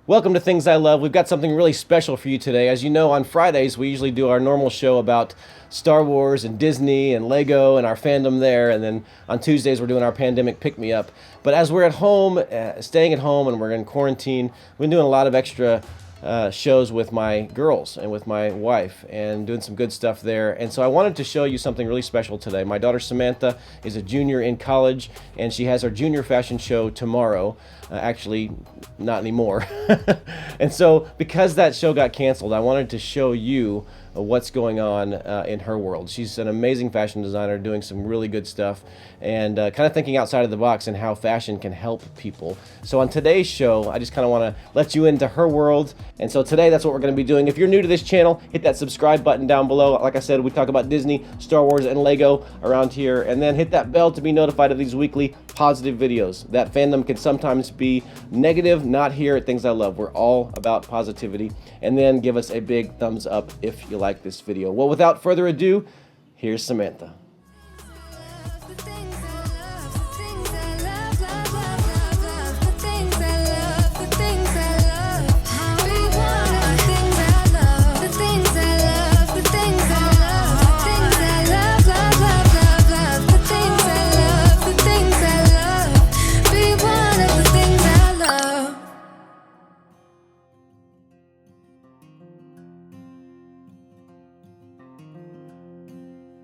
Welcome to Things I Love. We've got something really special for you today. As you know, on Fridays we usually do our normal show about Star Wars and Disney and Lego and our fandom there, and then on Tuesdays we're doing our pandemic pick-me-up. But as we're at home, staying at home, and we're in quarantine, we've been doing a lot of extra shows with my girls and with my wife and doing some good stuff there. And so I wanted to show you something really special today. My daughter Samantha is a junior in college, and she has her junior fashion show tomorrow. Actually, not anymore. And so because that show got canceled, I wanted to show you what's going on in her world. She's an amazing fashion designer doing some really good stuff and kind of thinking outside of the box and how fashion can help people. So on today's show, I just kind of want to let you into her world. And so today, that's what we're going to be doing. If you're new to this channel, hit that subscribe button down below. Like I said, we talk about Disney, Star Wars, and Lego around here. And then hit that bell to be notified of these weekly positive videos. That fandom can sometimes be negative, not here at Things I Love. We're all about positivity. And then give us a big thumbs up if you like this video. Well, without further ado, here's Samantha.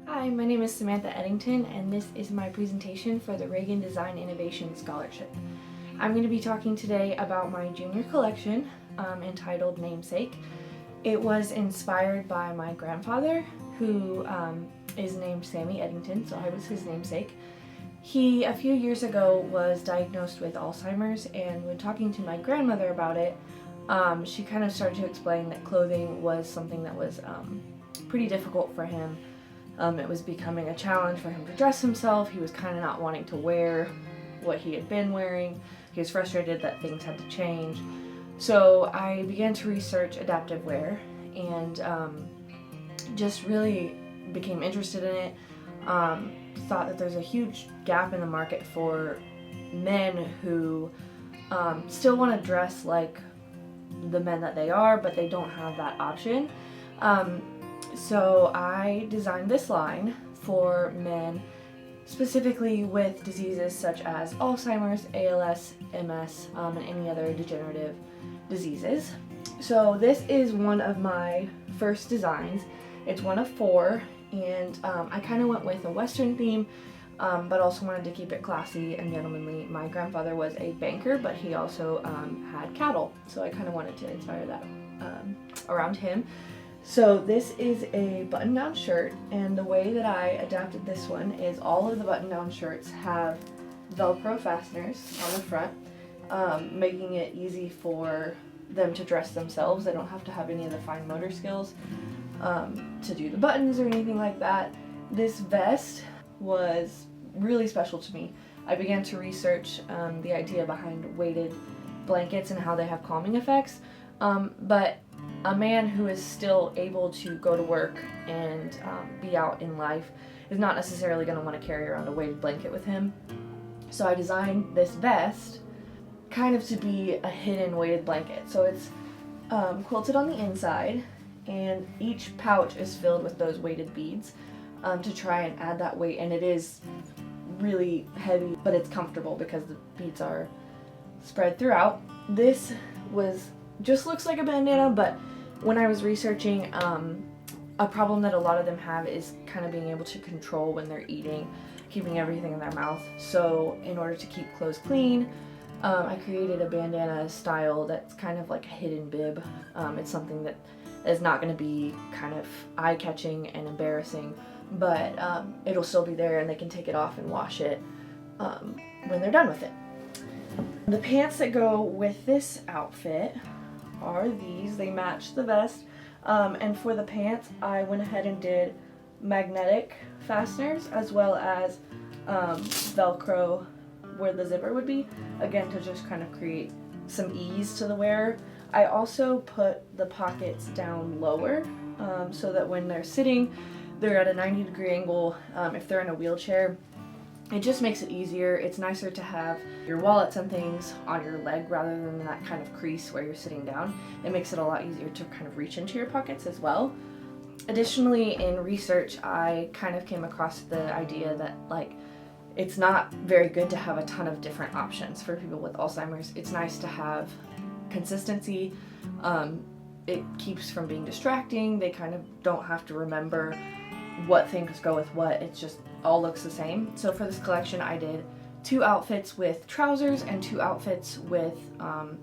Hi, my name is Samantha Edington, and this is my presentation for the Reagan Design Innovation Scholarship. I'm going to be talking today about my junior collection entitled Namesake. It was inspired by my grandfather, who is named Sammy Edington, so I was his namesake. He, a few years ago, was diagnosed with Alzheimer's, and when talking to my grandmother about it, she kind of started to explain that clothing was something that was pretty difficult for him. It was becoming a challenge for him to dress himself. He was kind of not wanting to wear what he had been wearing. He was frustrated that things had to change. So I began to research adaptive wear and just really became interested in it. Thought that there's a huge gap in the market for men who still want to dress like the men that they are, but they don't have that option. So I designed this line for men specifically with diseases such as Alzheimer's, ALS, MS, and any other degenerative diseases. So this is one of my first designs. It's one of four, and I kind of went with a Western theme, but also wanted to keep it classy and gentlemanly. My grandfather was a banker, but he also had cattle, so I kind of wanted to inspire that around him. So this is a button-down shirt, and the way that I adapted this one is all of the button-down shirts have Velcro fasteners on the front, making it easy for them to dress themselves. They don't have to have any of the fine motor skills to do the buttons or anything like that. This vest was really special to me. I began to research the idea behind weighted blankets and how they have calming effects, but a man who is still able to go to work and be out in life is not necessarily going to want to carry around a weighted blanket with him. So I designed this vest kind of to be a hidden weighted blanket. So it's quilted on the inside, and each pouch is filled with those weighted beads to try and add that weight. And it is really heavy, but it's comfortable because the beads are spread throughout. This just looks like a bandana, but when I was researching, a problem that a lot of them have is kind of being able to control when they're eating, keeping everything in their mouth. So in order to keep clothes clean, I created a bandana style that's kind of like a hidden bib. It's something that is not going to be kind of eye-catching and embarrassing, but it'll still be there, and they can take it off and wash it when they're done with it. The pants that go with this outfit are these. They match the vest, and for the pants I went ahead and did magnetic fasteners as well as Velcro where the zipper would be, again to just kind of create some ease to the wearer. I also put the pockets down lower so that when they're sitting they're at a 90-degree angle. If they're in a wheelchair, It just makes it easier. It's nicer to have your wallets and things on your leg rather than that kind of crease where you're sitting down. It makes it a lot easier to kind of reach into your pockets as well. Additionally, in research, I kind of came across the idea that it's not very good to have a ton of different options for people with Alzheimer's. It's nice to have consistency. It keeps from being distracting. They kind of don't have to remember what things go with what. It's just all looks the same. So for this collection, I did 2 outfits with trousers and 2 outfits with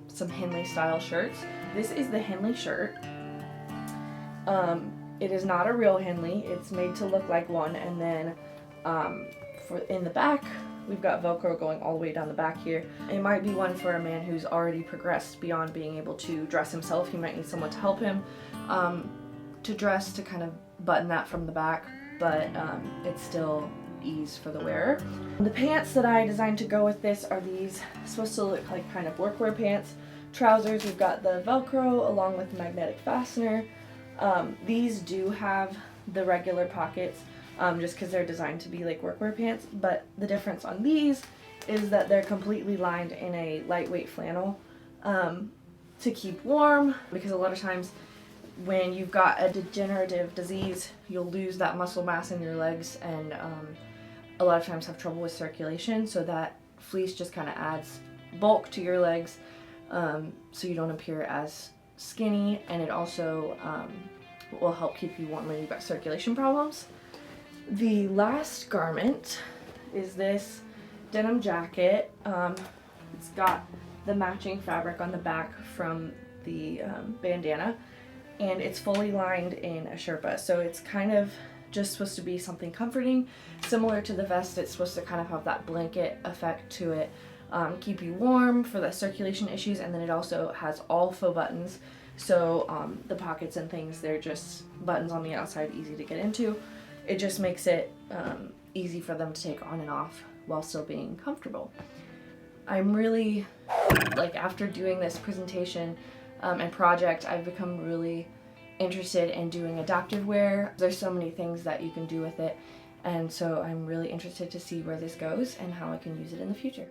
some Henley style shirts. This is the Henley shirt. It is not a real Henley. It's made to look like one. And then in the back, we've got Velcro going all the way down the back here. It might be one for a man who's already progressed beyond being able to dress himself. He might need someone to help him to dress, to kind of button that from the back, but it's still ease for the wearer. The pants that I designed to go with this are these supposed to look like kind of workwear pants. Trousers, we've got the Velcro along with the magnetic fastener. These do have the regular pockets just because they're designed to be like workwear pants, but the difference on these is that they're completely lined in a lightweight flannel to keep warm, because a lot of times when you've got a degenerative disease, you'll lose that muscle mass in your legs and a lot of times have trouble with circulation, so that fleece just kind of adds bulk to your legs so you don't appear as skinny, and it also will help keep you warm when you've got circulation problems. The last garment is this denim jacket. It's got the matching fabric on the back from the bandana, and it's fully lined in a Sherpa, so it's kind of just supposed to be something comforting. Similar to the vest, it's supposed to kind of have that blanket effect to it, keep you warm for the circulation issues, and then it also has all faux buttons, so the pockets and things, they're just buttons on the outside, easy to get into. It just makes it easy for them to take on and off while still being comfortable. I'm really, after doing this presentation and project, I've become really interested in doing adaptive wear. There's so many things that you can do with it, and so I'm really interested to see where this goes and how I can use it in the future.